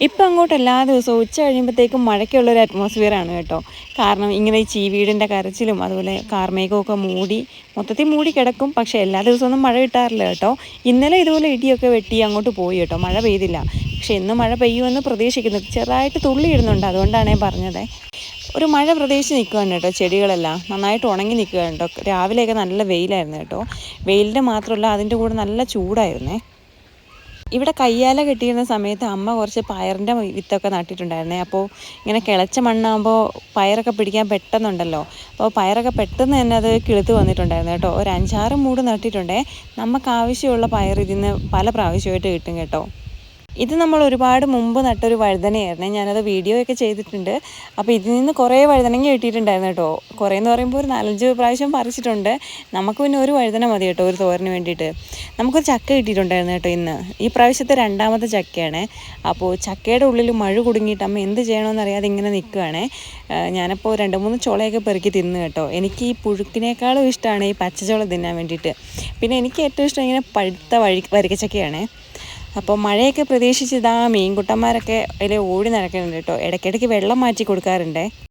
ഇപ്പം അങ്ങോട്ട് എല്ലാ ദിവസവും ഉച്ച കഴിയുമ്പോഴത്തേക്കും മഴയ്ക്കുള്ളൊരു അറ്റ്മോസ്ഫിയറാണ് കേട്ടോ. കാരണം ഇങ്ങനെ ഈ ചീവീടിൻ്റെ കരച്ചിലും അതുപോലെ കാർമേഘമൊക്കെ മൂടി മൊത്തത്തിൽ മൂടി കിടക്കും. പക്ഷേ എല്ലാ ദിവസമൊന്നും മഴ കിട്ടാറില്ല കേട്ടോ. ഇന്നലെ ഇതുപോലെ ഇടിയൊക്കെ വെട്ടി അങ്ങോട്ട് പോയി കേട്ടോ, മഴ പെയ്തില്ല. പക്ഷേ ഇന്ന് മഴ പെയ്യുമെന്ന് പ്രതീക്ഷിക്കുന്നു. ചെറുതായിട്ട് തുള്ളി ഇടുന്നുണ്ട്, അതുകൊണ്ടാണ് ഞാൻ പറഞ്ഞത്. ഒരു മഴ പ്രതീക്ഷിച്ച് നിൽക്കുകയാണ് കേട്ടോ. ചെടികളെല്ലാം നന്നായിട്ട് ഉണങ്ങി നിൽക്കുകയാണ് കേട്ടോ. രാവിലെയൊക്കെ നല്ല വെയിലായിരുന്നു കേട്ടോ. വെയിലിൻ്റെ മാത്രമല്ല, അതിൻ്റെ കൂടെ നല്ല ചൂടായിരുന്നേ. ഇവിടെ കയ്യാല കെട്ടിയിരുന്ന സമയത്ത് അമ്മ കുറച്ച് പയറിൻ്റെ വിത്തൊക്കെ നട്ടിട്ടുണ്ടായിരുന്നേ. അപ്പോൾ ഇങ്ങനെ കിളച്ച മണ്ണാകുമ്പോൾ പയറൊക്കെ പിടിക്കാൻ പെട്ടെന്നുണ്ടല്ലോ. അപ്പോൾ പയറൊക്കെ പെട്ടെന്ന് തന്നെ അത് കിളുത്ത് വന്നിട്ടുണ്ടായിരുന്നു കേട്ടോ. ഒരു 5-6 മൂട് നട്ടിട്ടുണ്ടേ. നമുക്ക് ആവശ്യമുള്ള പയർ ഇതിൽ നിന്ന് പല പ്രാവശ്യമായിട്ട് കിട്ടും കേട്ടോ. ഇത് നമ്മൾ ഒരുപാട് മുമ്പ് നട്ടൊരു വഴുതനയായിരുന്നേ. ഞാനത് വീഡിയോ ഒക്കെ ചെയ്തിട്ടുണ്ട്. അപ്പോൾ ഇതിൽ നിന്ന് കുറേ വഴുതനങ്ങ കിട്ടിയിട്ടുണ്ടായിരുന്നു കേട്ടോ. കുറേ എന്ന് പറയുമ്പോൾ ഒരു 4-5 പ്രാവശ്യം പറിച്ചിട്ടുണ്ട്. നമുക്ക് പിന്നെ ഒരു വഴുതന മതി കേട്ടോ ഒരു തോരന് വേണ്ടിയിട്ട്. നമുക്കൊരു ചക്ക കിട്ടിയിട്ടുണ്ടായിരുന്നു കേട്ടോ ഇന്ന്. ഈ പ്രാവശ്യത്തെ 2ാമത്തെ ചക്കയാണ്. അപ്പോൾ ചക്കയുടെ ഉള്ളിൽ മഴ കുടുങ്ങിയിട്ട് അമ്മ എന്ത് ചെയ്യണമെന്ന് അറിയാതെ ഇങ്ങനെ നിൽക്കുകയാണേ. ഞാനപ്പോൾ 2-3 ചുളയൊക്കെ പെറുക്കി തിന്ന് കേട്ടോ. എനിക്ക് ഈ പുഴുക്കിനേക്കാളും ഇഷ്ടമാണ് ഈ പച്ചച്ചോള തിന്നാൻ വേണ്ടിയിട്ട്. പിന്നെ എനിക്ക് ഏറ്റവും ഇഷ്ടം ഇങ്ങനെ പഴുത്ത വരിക്കച്ചക്കയാണ്. അപ്പോൾ മഴയൊക്കെ പ്രതീക്ഷിച്ച് ഇതാ മീൻകുട്ടന്മാരൊക്കെ അതിൽ ഓടി നടക്കുന്നുണ്ട് കേട്ടോ. ഇടയ്ക്കിടയ്ക്ക് വെള്ളം മാറ്റി കൊടുക്കാറുണ്ട്.